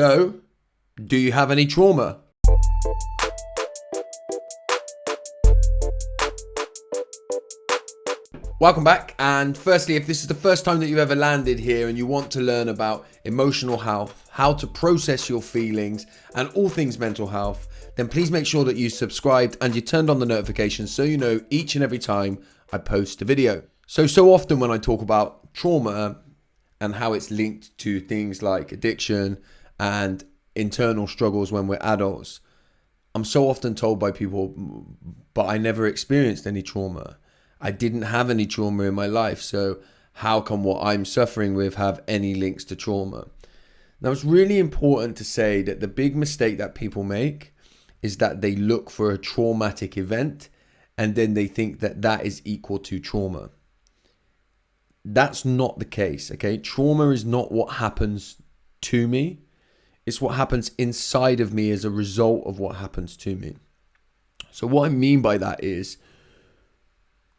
So, do you have any trauma? Welcome back, and firstly, if this is the first time that you've ever landed here and you want to learn about emotional health, how to process your feelings, and all things mental health, then please make sure that you subscribed and you turned on the notifications so you know each and every time I post a video. So often when I talk about trauma and how it's linked to things like addiction and internal struggles when we're adults, I'm so often told by people, but I never experienced any trauma. I didn't have any trauma in my life, so how can what I'm suffering with have any links to trauma? Now, it's really important to say that the big mistake that people make is that they look for a traumatic event and then they think that that is equal to trauma. That's not the case, okay? Trauma is not what happens to me. It's what happens inside of me as a result of what happens to me. So what I mean by that is,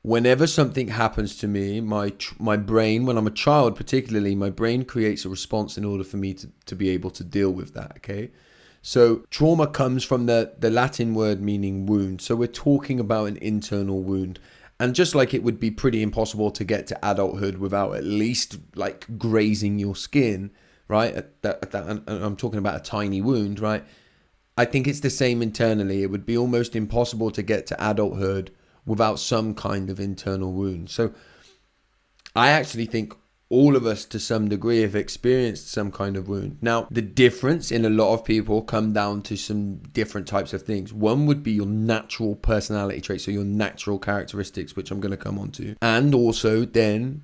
whenever something happens to me, my brain, when I'm a child particularly, my brain creates a response in order for me to be able to deal with that, okay? So trauma comes from the Latin word meaning wound. So we're talking about an internal wound. And just like it would be pretty impossible to get to adulthood without at least like grazing your skin, right? And I'm talking about a tiny wound, right? I think it's the same internally. It would be almost impossible to get to adulthood without some kind of internal wound. So I actually think all of us to some degree have experienced some kind of wound. Now, the difference in a lot of people come down to some different types of things. One would be your natural personality traits, so your natural characteristics, which I'm going to come on to. And also then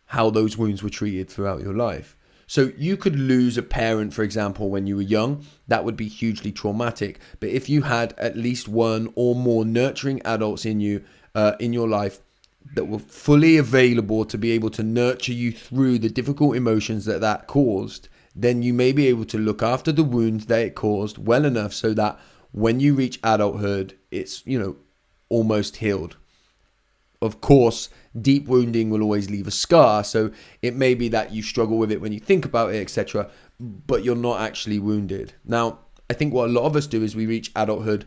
how those wounds were treated throughout your life. So you could lose a parent, for example, when you were young. That would be hugely traumatic. But if you had at least one or more nurturing adults in you, in your life, that were fully available to be able to nurture you through the difficult emotions that caused, then you may be able to look after the wounds that it caused well enough so that when you reach adulthood, it's, almost healed. Of course, deep wounding will always leave a scar, so it may be that you struggle with it when you think about it, etc., but you're not actually wounded. Now, I think what a lot of us do is we reach adulthood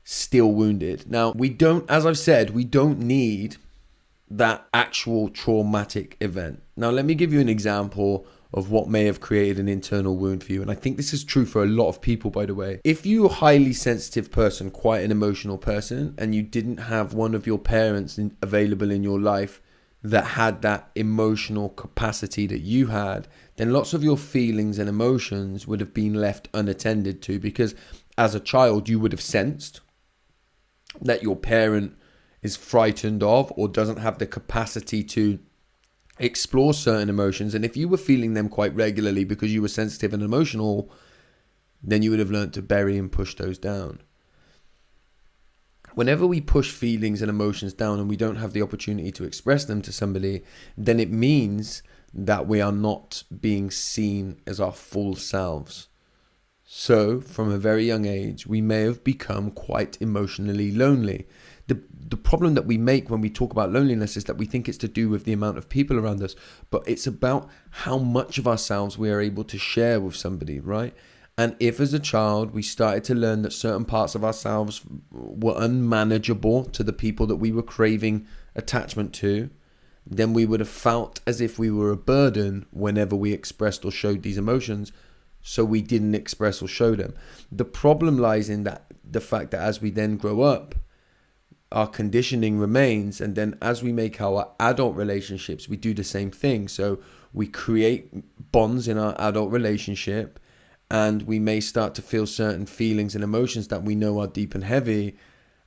still wounded. Now, we don't need that actual traumatic event. Now, let me give you an example of what may have created an internal wound for you. And I think this is true for a lot of people, by the way. If you're a highly sensitive person, quite an emotional person, and you didn't have one of your parents available in your life that had that emotional capacity that you had, then lots of your feelings and emotions would have been left unattended to, because as a child, you would have sensed that your parent is frightened of or doesn't have the capacity to explore certain emotions. And if you were feeling them quite regularly because you were sensitive and emotional, then you would have learned to bury and push those down. Whenever we push feelings and emotions down and we don't have the opportunity to express them to somebody, then it means that we are not being seen as our full selves. So from a very young age, we may have become quite emotionally lonely. The problem that we make when we talk about loneliness is that we think it's to do with the amount of people around us, but it's about how much of ourselves we are able to share with somebody, right? And if as a child we started to learn that certain parts of ourselves were unmanageable to the people that we were craving attachment to, then we would have felt as if we were a burden whenever we expressed or showed these emotions, so we didn't express or show them. The problem lies in that the fact that as we then grow up, our conditioning remains, and then as we make our adult relationships, we do the same thing. So we create bonds in our adult relationship, and we may start to feel certain feelings and emotions that we know are deep and heavy,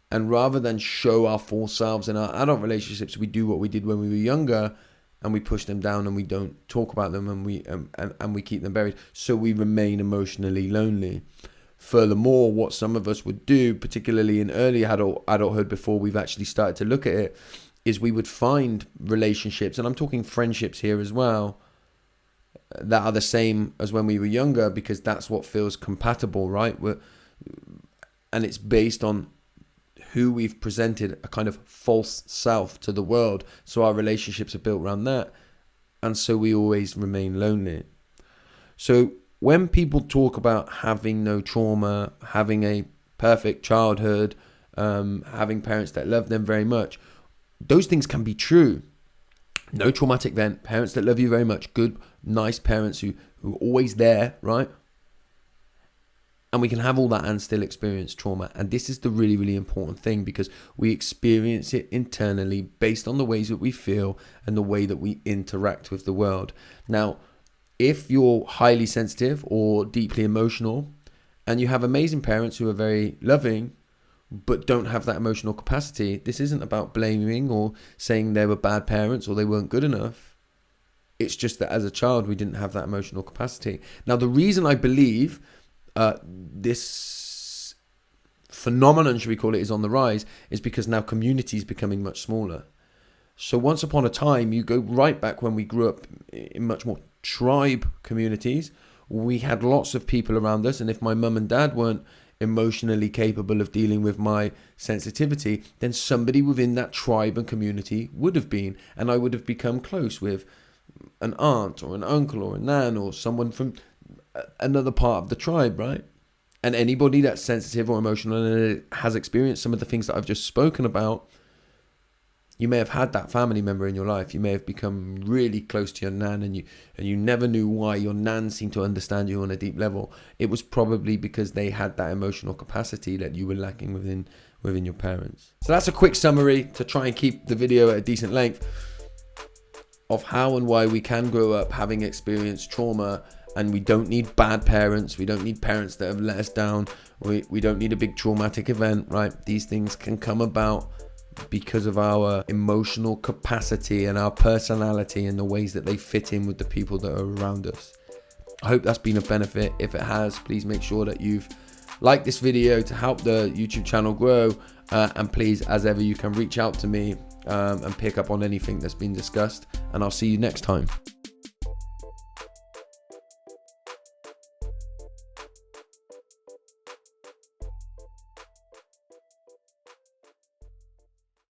and rather than show our full selves in our adult relationships, we do what we did when we were younger, and we push them down and we don't talk about them, and we keep them buried, so we remain emotionally lonely. Furthermore, what some of us would do, particularly in early adulthood before we've actually started to look at it, is we would find relationships, and I'm talking friendships here as well, that are the same as when we were younger, because that's what feels compatible, right? And it's based on who we've presented a kind of false self to the world. So our relationships are built around that. And so we always remain lonely. So when people talk about having no trauma, having a perfect childhood, having parents that love them very much, those things can be true. No traumatic event, parents that love you very much, good, nice parents who are always there, right? And we can have all that and still experience trauma. And this is the really, really important thing, because we experience it internally based on the ways that we feel and the way that we interact with the world. Now, if you're highly sensitive or deeply emotional and you have amazing parents who are very loving but don't have that emotional capacity, this isn't about blaming or saying they were bad parents or they weren't good enough. It's just that as a child, we didn't have that emotional capacity. Now, the reason I believe this phenomenon, should we call it, is on the rise is because now community is becoming much smaller. So once upon a time, you go right back when we grew up in much more tribe communities, we had lots of people around us, and if my mum and dad weren't emotionally capable of dealing with my sensitivity, then somebody within that tribe and community would have been, and I would have become close with an aunt or an uncle or a nan or someone from another part of the tribe, right? And anybody that's sensitive or emotional and has experienced some of the things that I've just spoken about, you may have had that family member in your life. You may have become really close to your nan, and you never knew why your nan seemed to understand you on a deep level. It was probably because they had that emotional capacity that you were lacking within your parents. So that's a quick summary to try and keep the video at a decent length of how and why we can grow up having experienced trauma, and we don't need bad parents. We don't need parents that have let us down. We don't need a big traumatic event, right? These things can come about because of our emotional capacity and our personality and the ways that they fit in with the people that are around us. I hope that's been of benefit. If it has, please make sure that you've liked this video to help the YouTube channel grow. And please, as ever, you can reach out to me and pick up on anything that's been discussed. And I'll see you next time.